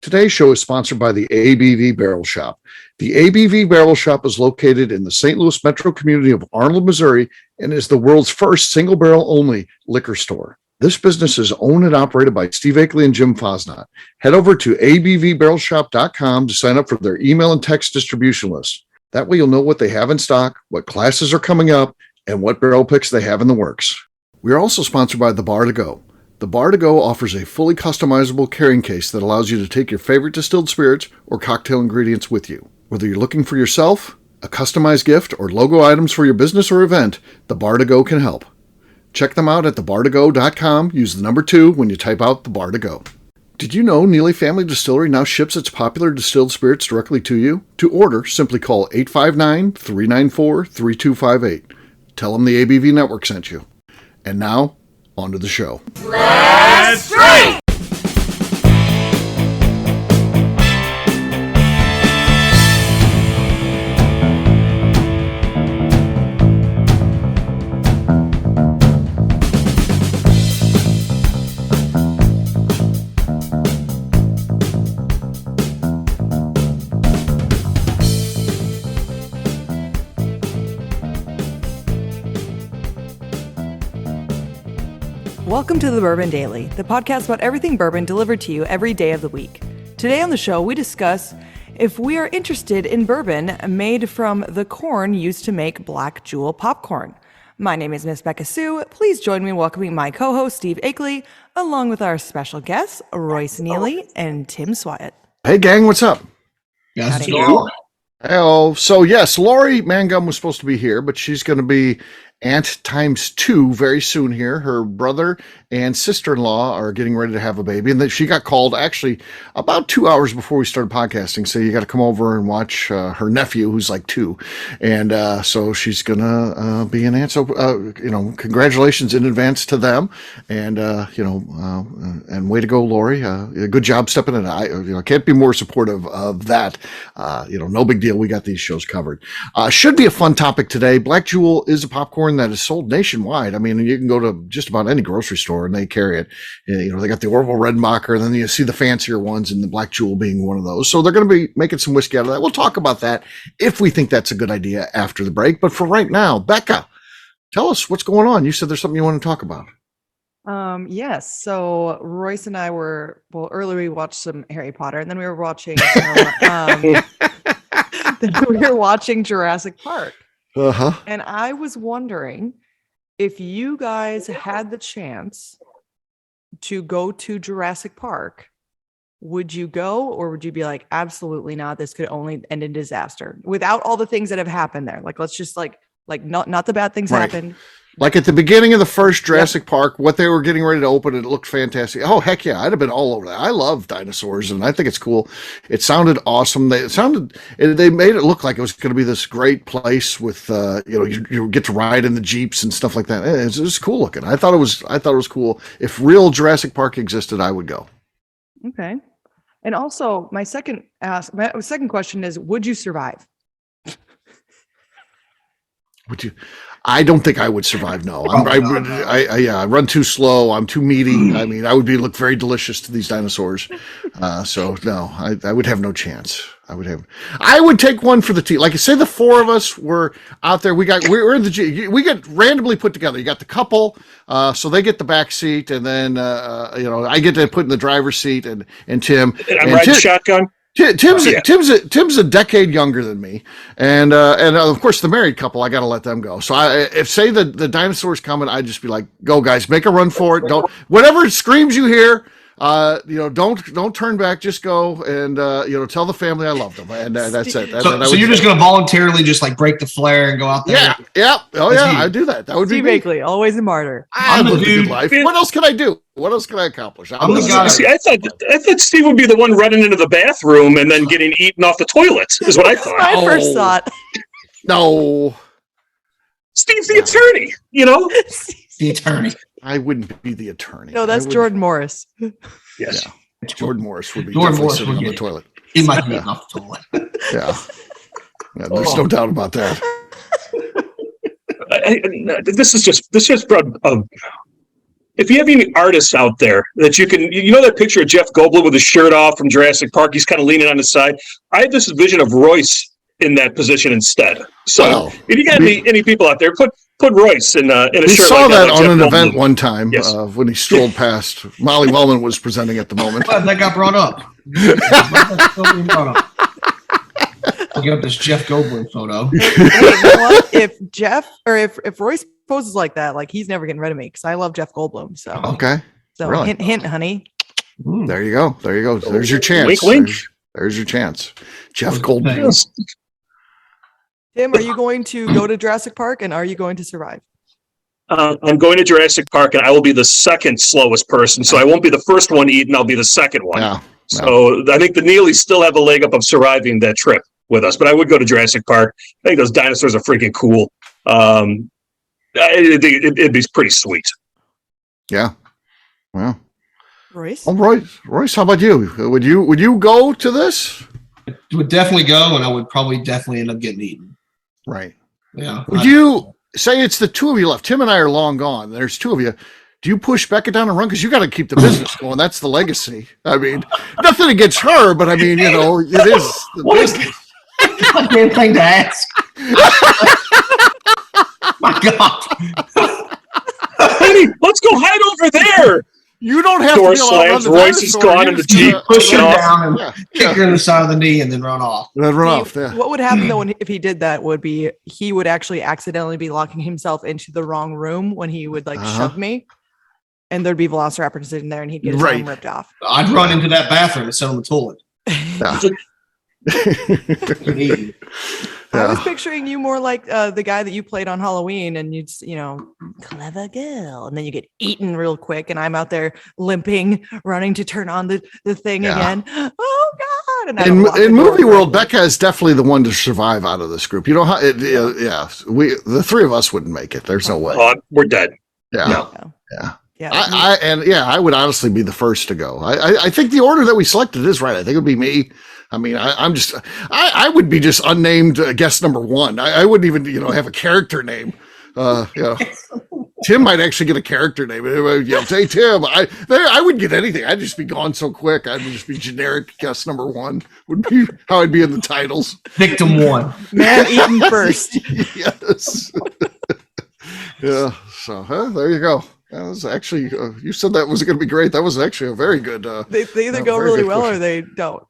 Today's show is sponsored by the ABV Barrel Shop. The ABV Barrel Shop is located in the St. Louis metro community of Arnold, Missouri, and is the world's first single barrel only liquor store. This business is owned and operated by Steve Akeley and Jim Fosnot. Head over to abvbarrelshop.com to sign up for their email and text distribution list. That way you'll know what they have in stock, what classes are coming up, and what barrel picks they have in the works. We are also sponsored by The Bar to Go. The Bar to Go offers a fully customizable carrying case that allows you to take your favorite distilled spirits or cocktail ingredients with you. Whether you're looking for yourself, a customized gift, or logo items for your business or event, The Bar to Go can help. Check them out at thebar2go.com. Use the number 2 when you type out The Bar to Go. Did you know Neely Family Distillery now ships its popular distilled spirits directly to you? To order, simply call 859-394-3258. Tell them the ABV Network sent you. And now, on to the show. Let's drink! Welcome to the Bourbon Daily, the podcast about everything bourbon delivered to you every day of the week. Today on the show, we discuss if we are interested in bourbon made from the corn used to make Black Jewel popcorn. My name is Miss Beka Sue. Please join me in welcoming my co-host, Steve Akeley, along with our special guests, Royce Neely and Tim Swyatt. Hey, gang, what's up? Yes, you. Oh, so yes, Lori Mangum was supposed to be here, but she's going to be aunt times 2 very soon here. Her brother and sister-in-law are getting ready to have a baby, and then she got called actually about 2 hours before we started podcasting. So you got to come over and watch her nephew, who's like 2, and so she's gonna be an aunt. So congratulations in advance to them, and and way to go, Lori. Good job stepping in. I can't be more supportive of that. No big deal. We got these shows covered. Should be a fun topic today. Black Jewel is a popcorn that is sold nationwide. I mean, you can go to just about any grocery store and they carry it. They got the Orville Redmacher, and then you see the fancier ones, and the Black Jewel being one of those. So they're going to be making some whiskey out of that. We'll talk about that if we think that's a good idea after the break. But for right now, Beka, tell us what's going on. You said there's something you want to talk about. Yes. So Royce and I earlier we watched some Harry Potter, and then we were watching Jurassic Park. Uh-huh. And I was wondering if you guys had the chance to go to Jurassic Park, would you go, or would you be like, absolutely not, this could only end in disaster without all the things that have happened there? Like, let's just like not the bad things happened. Like at the beginning of the first Jurassic Park, what they were getting ready to open, it looked fantastic. Oh, heck yeah. I'd have been all over that. I love dinosaurs, and I think it's cool. It sounded awesome. They made it look like it was going to be this great place with, you get to ride in the Jeeps and stuff like that. It was cool looking. I thought it was cool. If real Jurassic Park existed, I would go. Okay. And also my second question is, would you survive? Would you? I don't think I would survive. No, I run too slow. I'm too meaty. I mean, I would look very delicious to these dinosaurs. So no, I would have no chance. I would take one for the team. Like, say the 4 of us were out there. We're in we get randomly put together. You got the couple, so they get the back seat, and then I get to put in the driver's seat, and Tim. And I'm riding shotgun. Tim's a decade younger than me, and of course the married couple, I got to let them go. So if say the dinosaurs coming, I'd just be like, go guys, make a run for it. Don't, whatever screams you hear, don't turn back, just go, and tell the family I love them, and that's it. So you're just going to voluntarily just like break the flare and go out there? Yeah. Oh yeah, I do that. That would Steve be Akeley, always a martyr. I'm a good life. What else can I do? What else can I accomplish? I'm the guy. See, I thought Steve would be the one running into the bathroom and then getting eaten off the toilet, is what I thought. My first thought. No. Steve's the attorney, The attorney. I wouldn't be the attorney. No, that's Jordan Morris. Yes. Yeah. Jordan Morris would be sitting on the toilet. He might be off the toilet. Yeah, there's no doubt about that. This just brought if you have any artists out there that you know that picture of Jeff Goldblum with his shirt off from Jurassic Park, he's kind of leaning on his side. I had this vision of Royce in that position instead. So if you got any people out there, put Royce in a shirt. We saw like that like on Jeff an Goldblum. event one time Yes. when he strolled past. Molly Wellman was presenting at the moment. Glad that got brought up. I'll get up this Jeff Goldblum photo. Hey, you know what? If Royce poses like that, like he's never getting rid of me because I love Jeff Goldblum. So Okay. Really? hint, hint, honey. There you go. There you go. There's your chance. Wink, wink. There's your chance. Jeff Goldblum. Thanks. Tim, are you going to go to Jurassic Park and are you going to survive? I'm going to Jurassic Park, and I will be the second slowest person. So I won't be the first one eaten. I'll be the second one. Yeah. So I think the Neelys still have a leg up of surviving that trip with us. But I would go to Jurassic Park. I think those dinosaurs are freaking cool. It'd be pretty sweet. Yeah. Well. Royce? Oh, Royce, how about you? Would you go to this? Would definitely go, and I would probably definitely end up getting eaten. Right. Yeah. Would you say it's the two of you left? Tim and I are long gone. There's two of you. Do you push Beka down and run? Because you got to keep the business going. That's the legacy. I mean, nothing against her, but I mean, it is the business. Goddamn thing to ask. My God. Honey, let's go hide over there. You don't have Door to go out and run slams. the Royce is dinosaur. gone You in the just Jeep. gotta- Push him off. down and Yeah. kick her in the side of the knee and then run off. Then run See, off. Yeah. What would happen though if he did that would be he would actually accidentally be locking himself into the wrong room when he would shove me, and there'd be velociraptors sitting there and he'd get his arm ripped off. I'd run into that bathroom and sit on the toilet. Yeah. Get eaten. I was Yeah. picturing you more like the guy that you played on Halloween, and you'd clever girl, and then you get eaten real quick, and I'm out there limping, running to turn on the thing again. Oh God! And I don't lock the In door movie world, correctly. Beka is definitely the one to survive out of this group. You know how? The three of us wouldn't make it. There's no way. We're dead. Yeah. No. Yeah, I would honestly be the first to go. I think the order that we selected is right. I think it would be me. I mean, I would be just unnamed guest number one. I wouldn't even, have a character name. Tim might actually get a character name. Say Tim. I wouldn't get anything. I'd just be gone so quick. I'd just be generic guest number one. Would be how I'd be in the titles. Victim one. man eaten first. Yes. Yeah. So there you go. That was actually, you said that was going to be great. That was actually a very good. They either go very really good well question. or they don't.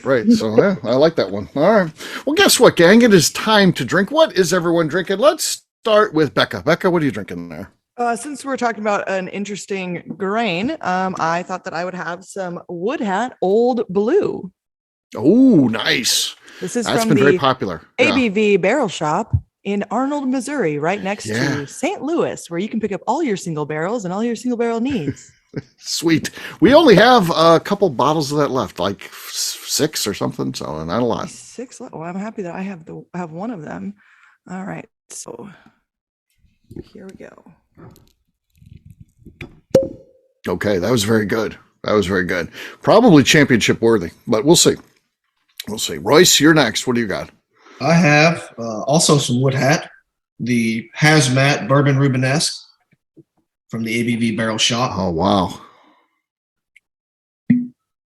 Right. So yeah, I like that one. All right. Well, guess what, gang? It is time to drink. What is everyone drinking? Let's start with Beka. Beka, what are you drinking there? Since we're talking about an interesting grain, I thought that I would have some Wood Hat Old Blue. Oh, nice. This is That's from been very the popular. Yeah. ABV Barrel Shop in Arnold, Missouri, right next Yeah. to St. Louis, where you can pick up all your single barrels and all your single barrel needs. Sweet. We only have a couple bottles of that left, like 6 or something. So not a lot. 6. Well, I'm happy that I have one of them. All right, so here we go. Okay, that was very good. Probably championship worthy, but we'll see. Royce, you're next. What do you got? I have also some Wood Hat, the Hazmat Bourbon Rubenesque from the ABV Barrel Shop. Oh, wow.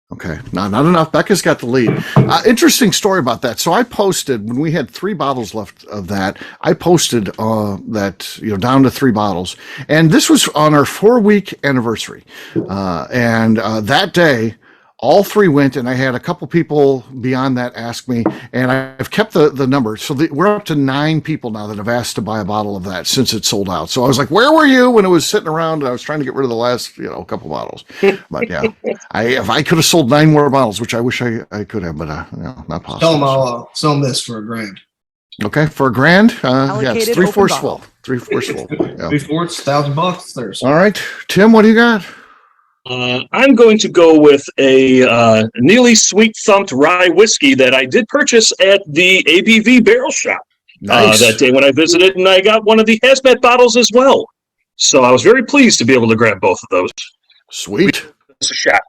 Okay, not enough. Becca's got the lead. Interesting story about that. So I posted when we had 3 bottles left of that. I posted that down to 3 bottles, and this was on our 4-week anniversary. And that day, all 3 went, and I had a couple people beyond that ask me, and I've kept the number. So we're up to 9 people now that have asked to buy a bottle of that since it sold out. So I was like, where were you when it was sitting around? And I was trying to get rid of the last, couple bottles. But yeah, if I could have sold 9 more bottles, which I wish I could have, but not possible. Tell them I'll sell them this for $1,000. Okay, for $1,000. It's Allocated 3/4 open full. 3/4 full. Yeah. 3/4, $1,000. There's All right, Tim, what do you got? I'm going to go with a Neely Sweet Thumped Rye Whiskey that I did purchase at the ABV Barrel Shop Nice. that day when I visited, and I got one of the hazmat bottles as well. So I was very pleased to be able to grab both of those. Sweet. It's a shot.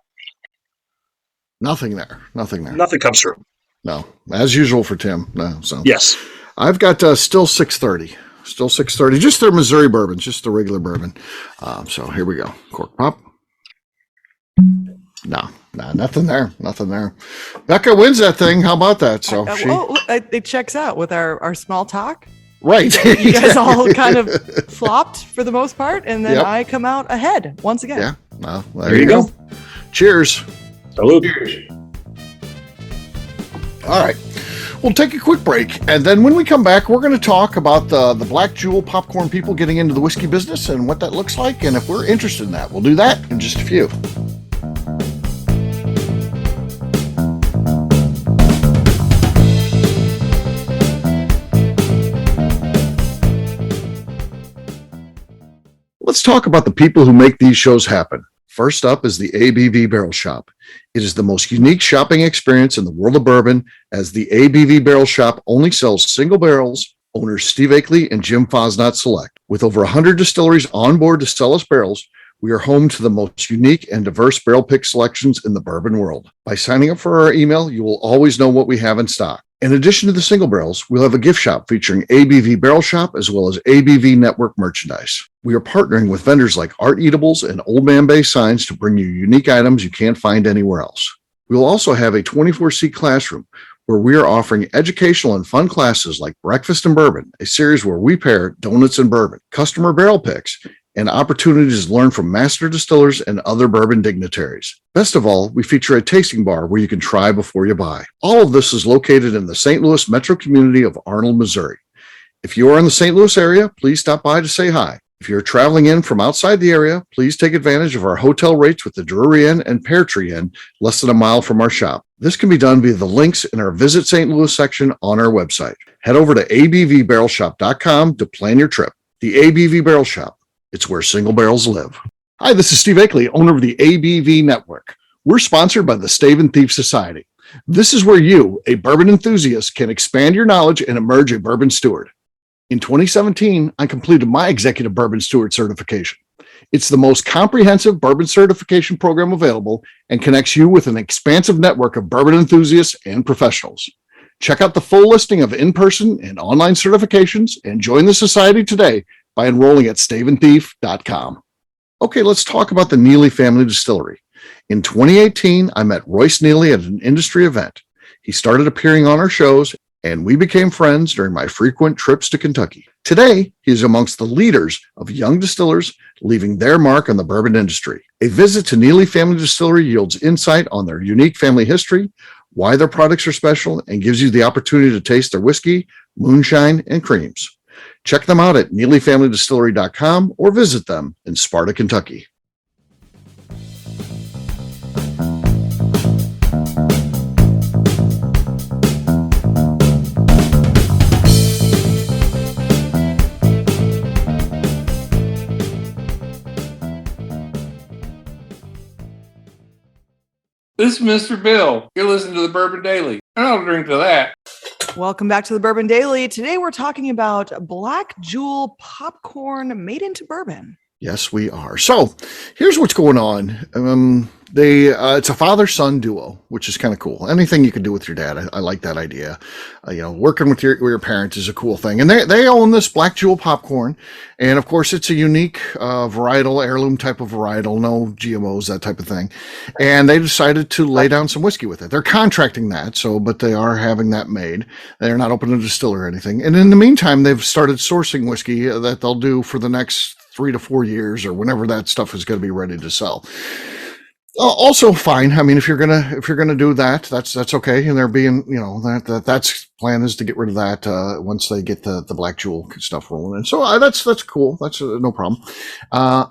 Nothing there. Nothing comes through. No, as usual for Tim. No, so Yes. I've got still 630. still 6:30. Just their Missouri bourbon, just the regular bourbon. So here we go. Cork pop. No, nothing there. Nothing there. Beka wins that thing. How about that? So it checks out with our small talk. Right. You guys all kind of flopped for the most part, and then I come out ahead once again. Yeah. Well, there you go. Cheers. Salute. Cheers. All right. We'll take a quick break, and then when we come back, we're going to talk about the Black Jewel popcorn people getting into the whiskey business and what that looks like, and if we're interested in that. We'll do that in just a few. Let's talk about the people who make these shows happen. First up is the ABV Barrel Shop. It is the most unique shopping experience in the world of bourbon, as the ABV Barrel Shop only sells single barrels. Owners Steve Akeley and Jim Fosnot select. With over 100 distilleries on board to sell us barrels, we are home to the most unique and diverse barrel pick selections in the bourbon world. By signing up for our email, you will always know what we have in stock. In addition to the single barrels, we'll have a gift shop featuring ABV Barrel Shop as well as ABV Network merchandise. We are partnering with vendors like Art Eatables and Old Man Bay Signs to bring you unique items you can't find anywhere else. We will also have a 24-seat classroom where we are offering educational and fun classes like Breakfast and Bourbon, a series where we pair donuts and bourbon, customer barrel picks, and opportunities to learn from master distillers and other bourbon dignitaries. Best of all, we feature a tasting bar where you can try before you buy. All of this is located in the St. Louis metro community of Arnold, Missouri. If you are in the St. Louis area, please stop by to say hi. If you're traveling in from outside the area, please take advantage of our hotel rates with the Drury Inn and Pear Tree Inn, less than a mile from our shop. This can be done via the links in our Visit St. Louis section on our website. Head over to abvbarrelshop.com to plan your trip. The ABV Barrel Shop. It's where single barrels live. Hi, this is Steve Akeley, owner of the ABV Network. We're sponsored by the Stave and Thief Society. This is where you, a bourbon enthusiast, can expand your knowledge and emerge a bourbon steward. In 2017, I completed my Executive Bourbon Steward certification. It's the most comprehensive bourbon certification program available and connects you with an expansive network of bourbon enthusiasts and professionals. Check out the full listing of in-person and online certifications and join the society today by enrolling at staveandthief.com. Okay, let's talk about the Neely Family Distillery. In 2018, I met Royce Neely at an industry event. He started appearing on our shows, and we became friends during my frequent trips to Kentucky. Today, he is amongst the leaders of young distillers leaving their mark on the bourbon industry. A visit to Neely Family Distillery yields insight on their unique family history, why their products are special, and gives you the opportunity to taste their whiskey, moonshine, and creams. Check them out at NeelyFamilyDistillery.com or visit them in Sparta, Kentucky. This is Mr. Bill. You're listening to the Bourbon Daily. And I'll drink to that. Welcome back to the Bourbon Daily. Today we're talking about Black Jewel popcorn made into bourbon. Yes, we are. So here's what's going on. It's a father-son duo, which is kind of cool. Anything you can do with your dad, I like that idea. Working with your parents is a cool thing. And they own this Black Jewel popcorn. And of course, it's a unique varietal, heirloom type of varietal, no GMOs, that type of thing. And they decided to lay down some whiskey with it. They're contracting that, but they are having that made. They're not opening a distiller or anything. And in the meantime, they've started sourcing whiskey that they'll do for the next 3 to 4 years or whenever that stuff is going to be ready to sell. Also fine. I mean, if you're gonna do that, that's okay. And they're being, that's plan is to get rid of that once they get the Black Jewel stuff rolling. And so that's cool. That's no problem.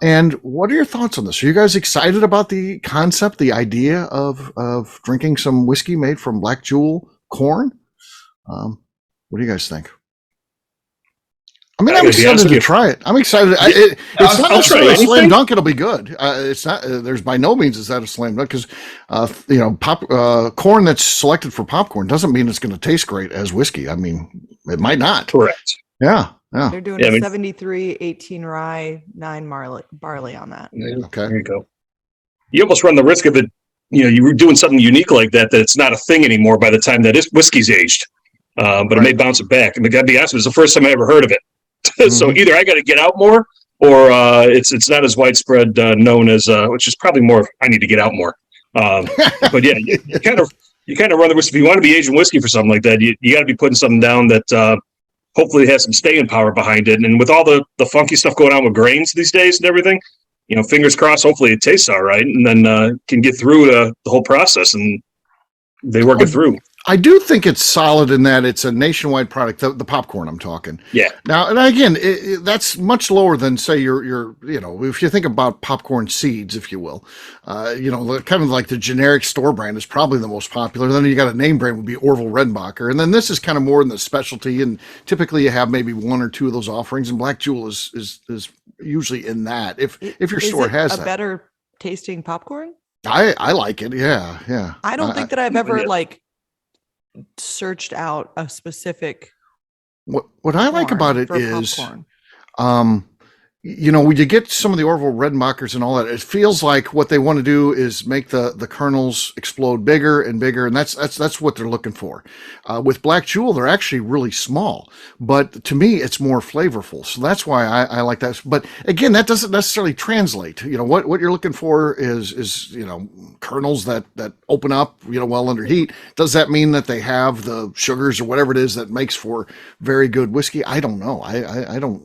And what are your thoughts on this? Are you guys excited about the concept, the idea of drinking some whiskey made from Black Jewel corn? What do you guys think? I mean, I'm excited to try it. I'm excited. It's not necessarily a slam dunk. It'll be good. It's not. There's by no means is that a slam dunk because, corn that's selected for popcorn doesn't mean it's going to taste great as whiskey. I mean, it might not. Correct. Yeah. They're doing 73, 18 rye, 9 barley on that. Okay. There you go. You almost run the risk of it. You were doing something unique like that it's not a thing anymore by the time that whiskey's aged. But it may bounce it back. And I got to be honest, it was the first time I ever heard of it. So either I got to get out more, or it's not as widespread known as, which is probably more. I need to get out more. But yeah, you kind of run the risk. If you want to be aging whiskey for something like that, you got to be putting something down that hopefully has some staying power behind it. And with all the funky stuff going on with grains these days and everything, fingers crossed. Hopefully it tastes all right, and then can get through the whole process, and they work it through. I do think it's solid in that it's a nationwide product. The popcorn I'm talking. Yeah. Now, and again, that's much lower than say your if you think about popcorn seeds, if you will, kind of like the generic store brand is probably the most popular. Then you got a name brand would be Orville Redenbacher, and then this is kind of more in the specialty. And typically you have maybe one or two of those offerings, and Black Jewel is usually in that. If your store has a better tasting popcorn, I like it. Yeah. I don't think that I've ever searched out a specific. What I like about it is, when you get some of the Orville Redenbachers and all that, it feels like what they want to do is make the kernels explode bigger and bigger, and that's what they're looking for. With Black Jewel, they're actually really small, but to me, it's more flavorful. So that's why I like that. But again, that doesn't necessarily translate. What you're looking for is kernels that open up, well under heat. Does that mean that they have the sugars or whatever it is that makes for very good whiskey? I don't know. I don't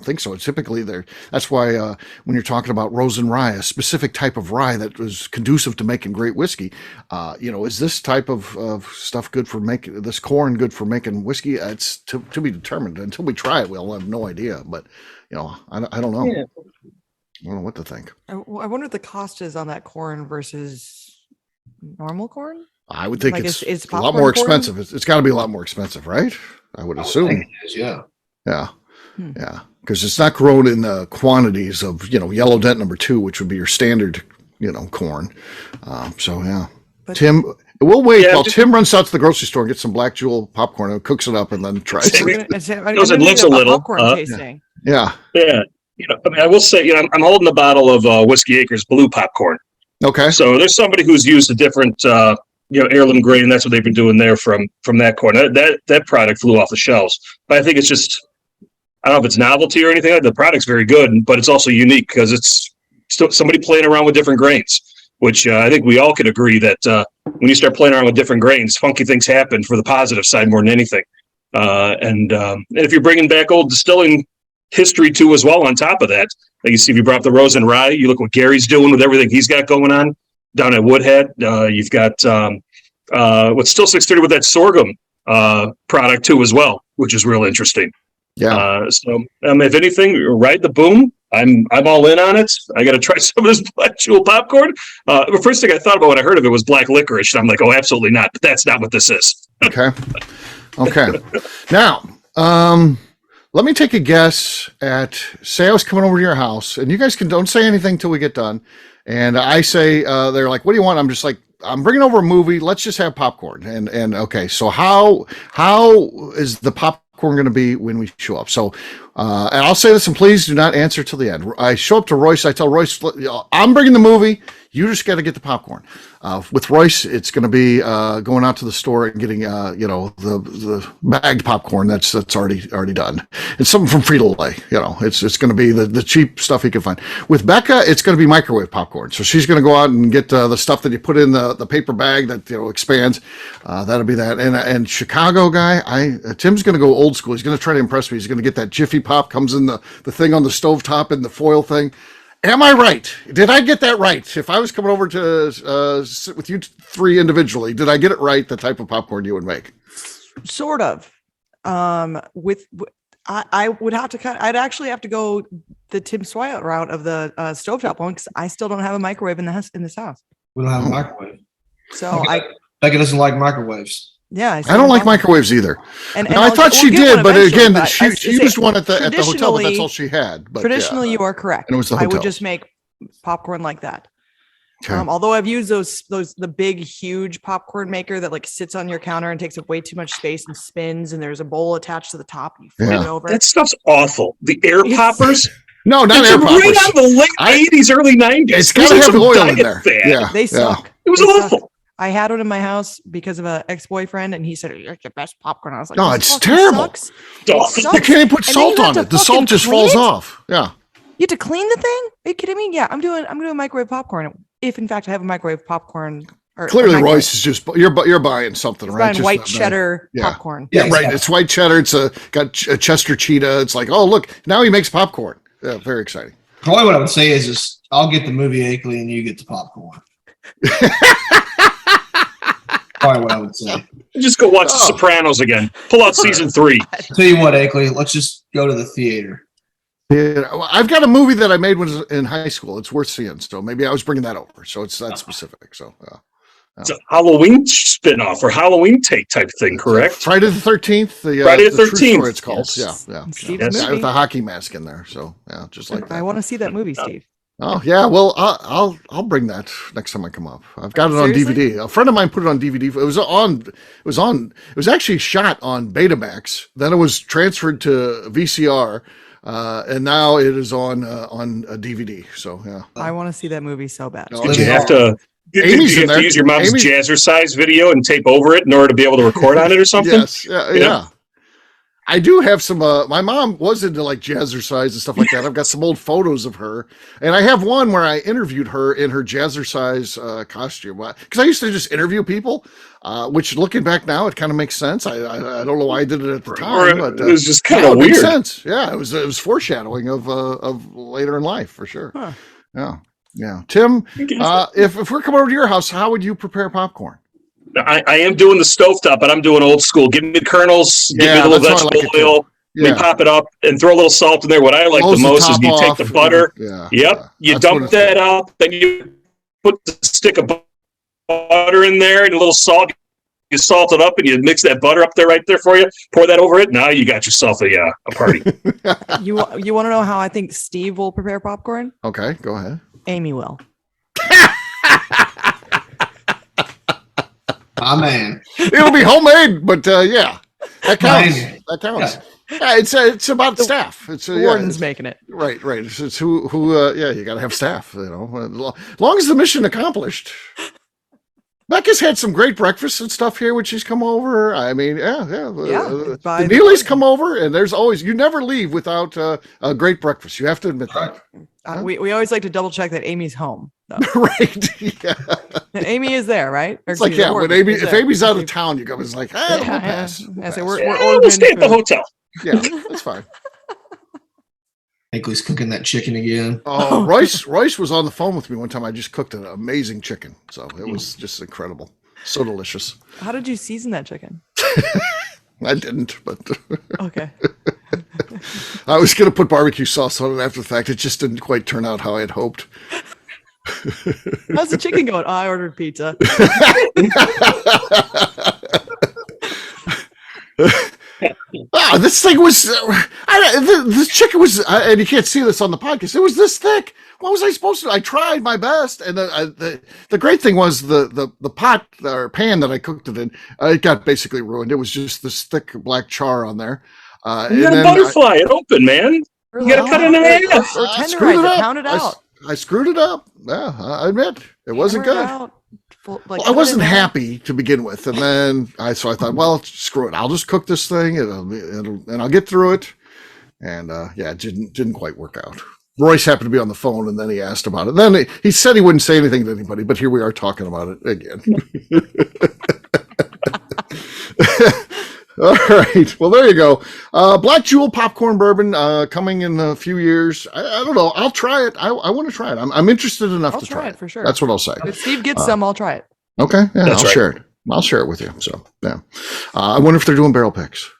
think so. It's typically there. That's why when you're talking about rosin rye, a specific type of rye that was conducive to making great whiskey, is this type of stuff good for making this corn good for making whiskey? It's to be determined. Until we try it, we'll have no idea. But I don't know. Yeah. I don't know what to think. I wonder what the cost is on that corn versus normal corn. I would think it's a lot more expensive. It's got to be a lot more expensive, right? I would assume. It is, yeah. Yeah. Yeah, because it's not grown in the quantities of Yellow Dent number 2, which would be your standard corn. So yeah, but Tim, we'll wait while Tim runs out to the grocery store and gets some Black Jewel popcorn and cooks it up and then tries it. It looks a little popcorn tasting. Yeah. I will say, I'm holding a bottle of Whiskey Acres Blue popcorn. Okay. So there's somebody who's used a different heirloom grain, and that's what they've been doing there from that corn. That product flew off the shelves, but I think it's just. I don't know if it's novelty or anything. The product's very good, but it's also unique because it's still somebody playing around with different grains, which I think we all could agree that when you start playing around with different grains, funky things happen for the positive side more than anything. And if you're bringing back old distilling history too as well on top of that, like you see, if you brought up the Rosin Rye, you look what Gary's doing with everything he's got going on down at Woodhead. You've got what's still 630 with that sorghum product too as well, which is real interesting. Yeah. So if anything, ride the boom. I'm all in on it. I got to try some of this Black Jewel popcorn. The first thing I thought about when I heard of it was black licorice. And I'm like, oh, absolutely not. But that's not what this is. Okay. Now, let me take a guess at, say I was coming over to your house, and you guys don't say anything till we get done. And I say, they're like, what do you want? I'm just like, I'm bringing over a movie. Let's just have popcorn. And okay, so how is the popcorn going to be when we show up? So and I'll say this, and please do not answer till the end. I show up to Royce. I tell Royce, I'm bringing the movie. You just got to get the popcorn. With Royce, it's going to be going out to the store and getting the bagged popcorn that's already done. It's something from Frito-Lay. It's going to be the cheap stuff he can find. With Beka, it's going to be microwave popcorn. So she's going to go out and get the stuff that you put in the paper bag that expands. That'll be that. And Chicago guy, Tim's going to go old school. He's going to try to impress me. He's going to get that Jiffy Pop, comes in the thing on the stovetop in the foil thing. Am I right? Did I get that right? If I was coming over to sit with you three individually, did I get it right? The type of popcorn you would make? Sort of. I would have to I'd actually have to go the Tim Swyatt route of the stovetop one because I still don't have a microwave in this house. We don't have a microwave. So Becca doesn't like microwaves. Yeah, I don't like microwaves either. And I thought she did, but again, she used one at the hotel, but that's all she had. But traditionally, you are correct. And it was the hotel. I would just make popcorn like that. Okay. Although I've used the big, huge popcorn maker that sits on your counter and takes up way too much space and spins, and there's a bowl attached to the top. You flip it over. That stuff's awful. The air poppers. No, not air poppers. Right out of the late 80s, early 90s. It's got to have oil in there. They suck. It was awful. I had one in my house because of an ex-boyfriend, and he said, "You're the best popcorn." I was like, No, "This it's fucking terrible. sucks. Oh, It sucks." You can't even put And then you salt have on to it. The salt fucking just clean falls it? off. Yeah. You have to clean the thing? Are you kidding me? Yeah, I'm doing microwave popcorn. If in fact I have a microwave popcorn, or Clearly, microwave. Royce is just you're buying something, He's right? buying Just white not- cheddar yeah. popcorn. Yeah, Yeah, right. exactly. It's white cheddar. It's got a Chester cheetah. It's like, oh look, now he makes popcorn. Yeah, very exciting. Probably what I would say is I'll get the movie Akeley and you get the popcorn. Probably what I would say. Just go watch The Sopranos again. Pull out season 3. Tell you what, Akeley, let's just go to the theater. Yeah, well, I've got a movie that I made when I was in high school. It's worth seeing. So maybe I was bringing that over. So it's that specific. So It's a Halloween spin-off or Halloween take type thing, correct? Friday the 13th. Friday the True 13th. Story it's called. Yes. Yeah. Steve's Yes. Guy movie. with a hockey mask in there. So yeah, just like that. I want to see that movie, Steve. Oh yeah, well I'll bring that next time I come up. I've got it on Seriously? DVD. A friend of mine put it on DVD. It was actually shot on Betamax. Then it was transferred to VCR, and now it is on a DVD. So yeah, I want to see that movie so bad. No, Did you have to? Did Amy's you in have to there. use your mom's Amy's- jazzercise video and tape over it in order to be able to record on it or something? yes, yeah. I do have some. My mom was into like jazzercise and stuff like that. I've got some old photos of her, and I have one where I interviewed her in her jazzercise costume. Because I used to just interview people, which looking back now, it kind of makes sense. I don't know why I did it at the time, but it was just kind no, of it makes weird. sense. Yeah, it was foreshadowing of later in life for sure. Huh. Yeah. Tim, if we're coming over to your house, how would you prepare popcorn? I am doing the stovetop, but I'm doing old school. Give me the kernels, give me Yeah, a little that's how I vegetable like it, too. oil. Yeah. We pop it up and throw a little salt in there. What I like Close the the most is top you take off. the butter. Yeah. Yep. You That's when dump it's that good. up, then you put the stick of butter in there and a little salt. You salt it up and you mix that butter up there right there for you. Pour that over it. Now you got yourself a party. You want to know how I think Steve will prepare popcorn? Okay, go ahead. Amy will. Ah, man. It'll be homemade, but yeah, that counts. Nice. That counts. Yeah, it's about staff. It's The yeah, warden's it's- making it. right. It's who yeah, you got to have staff. You know, as long as the mission accomplished. Becca's had some great breakfasts and stuff here when she's come over. I mean, yeah. Yeah, by The the Neelys way. come over, and there's always you never leave without a great breakfast. You have to admit that, We always like to double check that Amy's home, though. right? Yeah. And Amy is there, right? Or It's like excuse me, yeah, when Warden Amy is if there. Amy's out of town, you go. It's like we'll Yeah, pass. yeah. We'll I say pass. we're Yeah, ordering we'll stay at the food. hotel. Yeah, that's fine. Akeley's cooking that chicken again. Oh, Royce was on the phone with me one time. I just cooked an amazing chicken, so it was just incredible, so delicious. How did you season that chicken? I didn't, but Okay. I was going to put barbecue sauce on it after the fact. It just didn't quite turn out how I had hoped. How's the chicken going? Oh, I ordered pizza. This thing was, this chicken was, and you can't see this on the podcast. It was this thick. What was I supposed to do? I tried my best. And the great thing was the pot or pan that I cooked it in, it got basically ruined. It was just this thick black char on there. You And got to then butterfly it open, man. Or You got to cut it in half. Or I screwed tenderize it, up. pound it out. I screwed it up. Yeah, I admit it wasn't Hammer it good. out, Well, I wasn't happy to begin with, and then I thought, well, screw it. I'll just cook this thing, and I'll get through it. And yeah, it didn't quite work out. Royce happened to be on the phone, and then he asked about it. Then he said he wouldn't say anything to anybody, but here we are talking about it again. All right. Well, there you go. Black Jewel popcorn bourbon coming in a few years. I don't know. I'll try it. I want to try it. I'm interested enough I'll to try try it for sure. That's what I'll say. If Steve gets some, I'll try it. Okay. Yeah, That's I'll right. share it. I'll share it with you. So yeah. I wonder if they're doing barrel picks.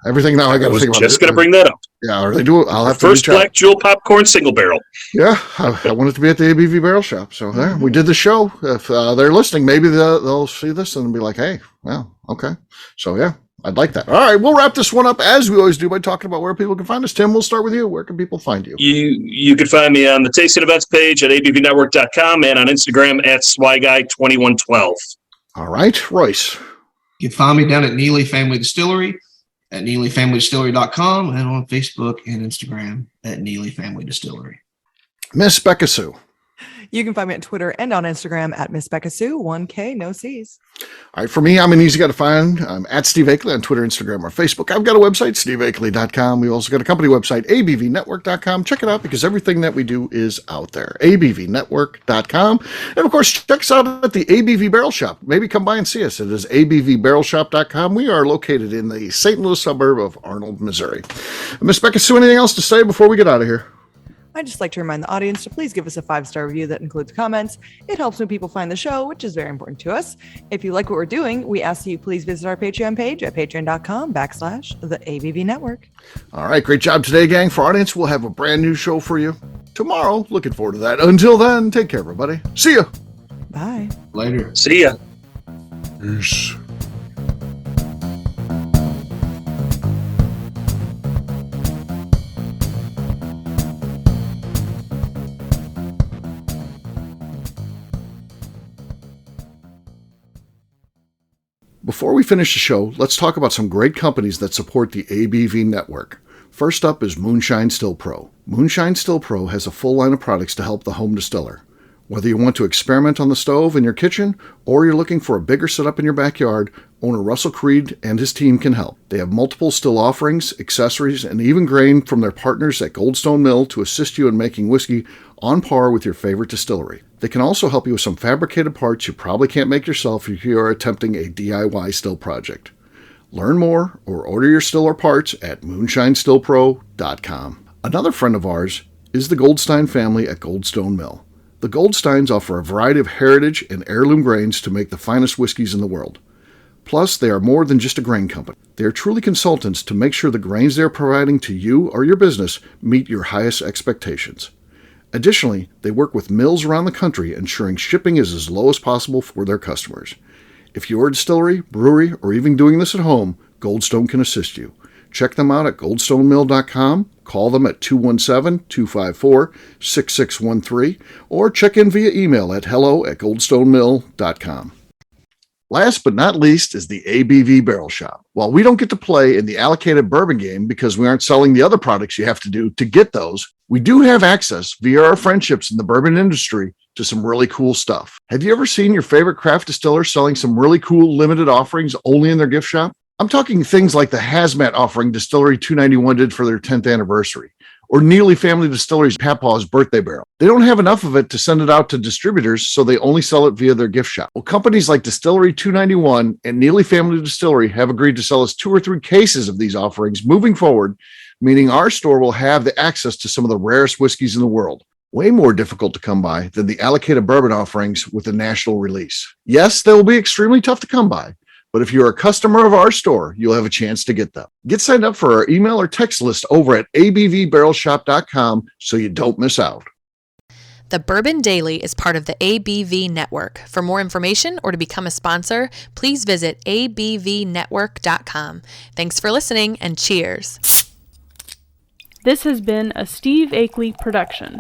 Everything now I got I to was think about. just going to bring that up. Yeah, or they do. I'll have to First reach out. Black Jewel popcorn single barrel. Yeah, I want it to be at the ABV Barrel Shop. So there, we did the show. If they're listening, maybe they'll see this and be like, "Hey, well, okay." So yeah, I'd like that. All right, we'll wrap this one up as we always do by talking about where people can find us. Tim, we'll start with you. Where can people find you? You can find me on the Tasting Events page at abvnetwork.com and on Instagram at SwyGuy2112. All right, Royce. You can find me down at Neely Family Distillery at NeelyFamilyDistillery.com and on Facebook and Instagram at Neely Family Distillery. Miss Beka Sue. You can find me on Twitter and on Instagram at Miss Beka Sue, 1K, no C's. All right, for me, I'm an easy guy to find. I'm at Steve Akeley on Twitter, Instagram, or Facebook. I've got a website, steveakeley.com. We've also got a company website, abvnetwork.com. Check it out because everything that we do is out there, abvnetwork.com. And, of course, check us out at the ABV Barrel Shop. Maybe come by and see us. It is abvbarrelshop.com. We are located in the St. Louis suburb of Arnold, Missouri. Miss Beka Sue, anything else to say before we get out of here? I'd just like to remind the audience to please give us a 5-star review that includes comments. It helps when people find the show, which is very important to us. If you like what we're doing, we ask that you please visit our Patreon page at patreon.com/the ABV Network. All right, great job today, gang. For our audience, we'll have a brand new show for you tomorrow. Looking forward to that. Until then, take care, everybody. See ya. Bye. Later. See ya. Peace. Before we finish the show, let's talk about some great companies that support the ABV network. First up is Moonshine Still Pro. Moonshine Still Pro has a full line of products to help the home distiller. Whether you want to experiment on the stove in your kitchen or you're looking for a bigger setup in your backyard, owner Russell Creed and his team can help. They have multiple still offerings, accessories, and even grain from their partners at Goldstone Mill to assist you in making whiskey on par with your favorite distillery. They can also help you with some fabricated parts you probably can't make yourself if you are attempting a DIY still project. Learn more or order your still or parts at moonshinestillpro.com. Another friend of ours is the Goldstein family at Goldstone Mill. The Goldsteins offer a variety of heritage and heirloom grains to make the finest whiskeys in the world. Plus, they are more than just a grain company. They are truly consultants to make sure the grains they are providing to you or your business meet your highest expectations. Additionally, they work with mills around the country, ensuring shipping is as low as possible for their customers. If you're a distillery, brewery, or even doing this at home, Goldstone can assist you. Check them out at goldstonemill.com, call them at 217-254-6613, or check in via email at hello@goldstonemill.com. Last but not least is the ABV Barrel Shop. While we don't get to play in the allocated bourbon game because we aren't selling the other products you have to do to get those, we do have access via our friendships in the bourbon industry to some really cool stuff. Have you ever seen your favorite craft distiller selling some really cool limited offerings only in their gift shop? I'm talking things like the Hazmat offering Distillery 291 did for their 10th anniversary, or Neely Family Distillery's Papaw's birthday barrel. They don't have enough of it to send it out to distributors, so they only sell it via their gift shop. Well, companies like Distillery 291 and Neely Family Distillery have agreed to sell us 2 or 3 cases of these offerings moving forward, meaning our store will have the access to some of the rarest whiskeys in the world. Way more difficult to come by than the allocated bourbon offerings with a national release. Yes, they will be extremely tough to come by, but if you're a customer of our store, you'll have a chance to get them. Get signed up for our email or text list over at abvbarrelshop.com so you don't miss out. The Bourbon Daily is part of the ABV Network. For more information or to become a sponsor, please visit abvnetwork.com. Thanks for listening and cheers. This has been a Steve Akeley production.